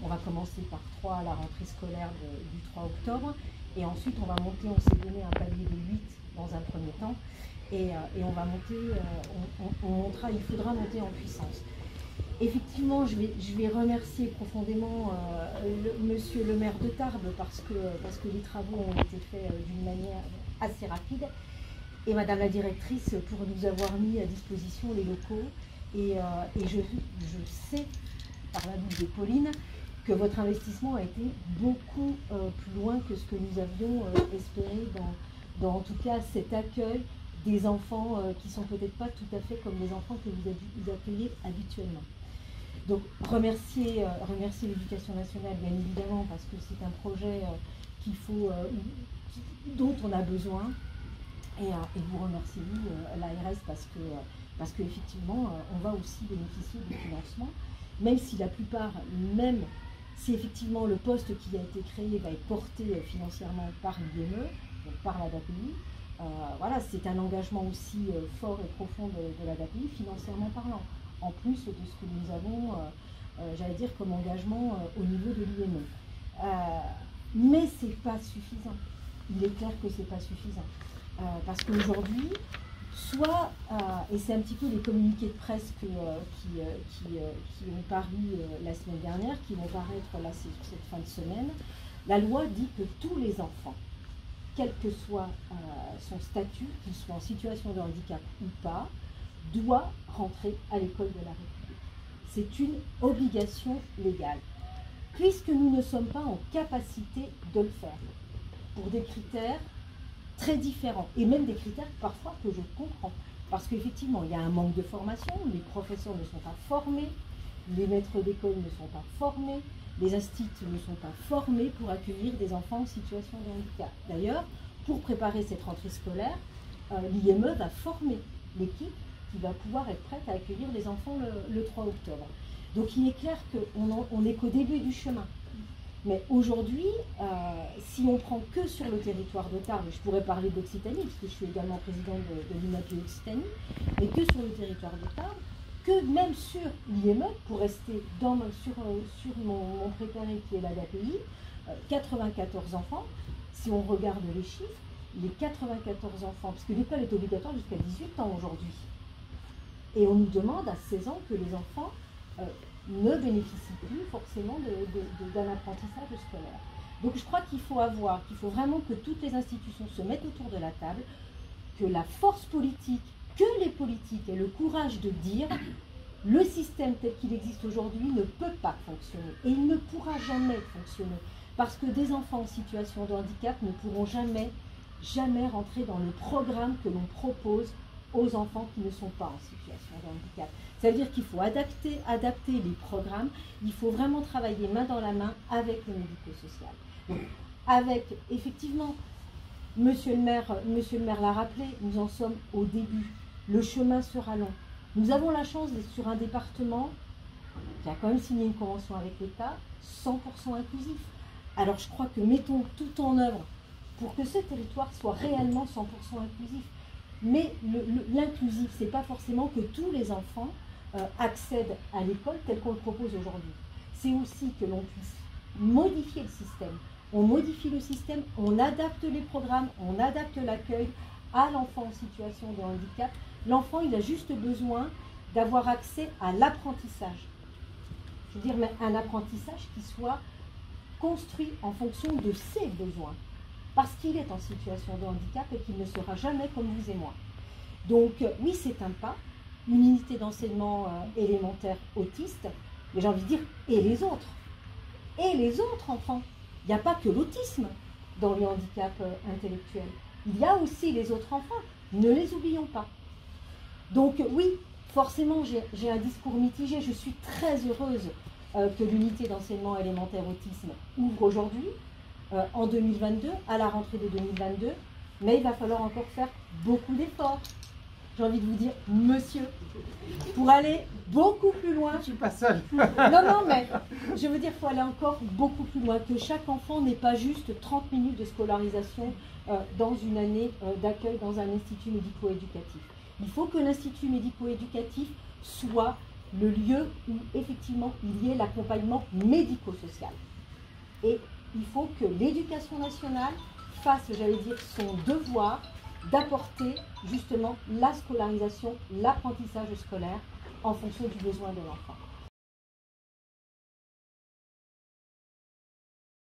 On va commencer par 3 à la rentrée scolaire du 3 octobre. Et ensuite, on va monter, on s'est donné un palier de 8 dans un premier temps. Et on va monter, il faudra monter en puissance. Effectivement, je vais remercier profondément monsieur le maire de Tarbes parce que les travaux ont été faits d'une manière assez rapide. Et madame la directrice pour nous avoir mis à disposition les locaux. Et je sais, par la bouche de Pauline, que votre investissement a été beaucoup plus loin que ce que nous avions espéré dans en tout cas cet accueil des enfants qui ne sont peut-être pas tout à fait comme les enfants que vous accueillez habituellement. Donc remercier l'Éducation nationale bien évidemment parce que c'est un projet dont on a besoin et vous remerciez l'ARS parce qu'effectivement on va aussi bénéficier du financement, même si la plupart, même si effectivement le poste qui a été créé va être porté financièrement par l'IME, donc par la DAPI, voilà, c'est un engagement aussi fort et profond de la DAPI, financièrement parlant, en plus de ce que nous avons, j'allais dire, comme engagement au niveau de l'IME. Mais ce n'est pas suffisant. Il est clair que ce n'est pas suffisant. Parce qu'aujourd'hui, soit, et c'est un petit peu les communiqués de presse qui ont paru la semaine dernière, qui vont paraître là cette fin de semaine, la loi dit que tous les enfants, quel que soit son statut, qu'il soit en situation de handicap ou pas, doit rentrer à l'école de la République. C'est une obligation légale, puisque nous ne sommes pas en capacité de le faire, pour des critères très différents, et même des critères parfois que je comprends, parce qu'effectivement, il y a un manque de formation, les professeurs ne sont pas formés, les maîtres d'école ne sont pas formés, les instituts ne sont pas formés pour accueillir des enfants en situation de handicap. D'ailleurs, pour préparer cette rentrée scolaire, l'IME va former l'équipe qui va pouvoir être prête à accueillir les enfants le 3 octobre. Donc il est clair qu'on n'est qu'au début du chemin. Mais aujourd'hui, si on prend que sur le territoire de Tarbes, je pourrais parler d'Occitanie, puisque je suis également présidente de l'IMAPI Occitanie, mais que sur le territoire de Tarbes, que même sur l'IME, pour rester sur mon précaré qui est la DAPI, 94 enfants, si on regarde les chiffres, les 94 enfants, parce que l'école est obligatoire jusqu'à 18 ans aujourd'hui, et on nous demande à 16 ans que les enfants ne bénéficient plus forcément d'un apprentissage scolaire. Donc je crois qu'il faut vraiment que toutes les institutions se mettent autour de la table, que la force politique, que les politiques aient le courage de dire le système tel qu'il existe aujourd'hui ne peut pas fonctionner et il ne pourra jamais fonctionner parce que des enfants en situation de handicap ne pourront jamais rentrer dans le programme que l'on propose aux enfants qui ne sont pas en situation de handicap. Ça veut dire qu'il faut adapter les programmes, il faut vraiment travailler main dans la main avec le médico-social. Donc, avec, effectivement, Monsieur le maire l'a rappelé, nous en sommes au début. Le chemin sera long. Nous avons la chance d'être sur un département qui a quand même signé une convention avec l'État, 100% inclusif. Alors je crois que mettons tout en œuvre pour que ce territoire soit réellement 100% inclusif. Mais l'inclusif, ce n'est pas forcément que tous les enfants accèdent à l'école telle qu'on le propose aujourd'hui. C'est aussi que l'on puisse modifier le système. On modifie le système, on adapte les programmes, on adapte l'accueil à l'enfant en situation de handicap. L'enfant, il a juste besoin d'avoir accès à l'apprentissage. Je veux dire, mais un apprentissage qui soit construit en fonction de ses besoins. Parce qu'il est en situation de handicap et qu'il ne sera jamais comme vous et moi. Donc oui, c'est un pas, une unité d'enseignement élémentaire autiste, mais j'ai envie de dire, et les autres enfants. Il n'y a pas que l'autisme dans le handicap intellectuel. Il y a aussi les autres enfants, ne les oublions pas. Donc oui, forcément, j'ai un discours mitigé. Je suis très heureuse que l'unité d'enseignement élémentaire autisme ouvre aujourd'hui, en 2022, à la rentrée de 2022, mais il va falloir encore faire beaucoup d'efforts. J'ai envie de vous dire, monsieur, pour aller beaucoup plus loin. Je suis pas seule. Non, mais je veux dire, il faut aller encore beaucoup plus loin, que chaque enfant n'ait pas juste 30 minutes de scolarisation dans une année d'accueil dans un institut médico-éducatif. Il faut que l'institut médico-éducatif soit le lieu où effectivement il y ait l'accompagnement médico-social. Et il faut que l'éducation nationale fasse, j'allais dire, son devoir d'apporter justement la scolarisation, l'apprentissage scolaire en fonction du besoin de l'enfant.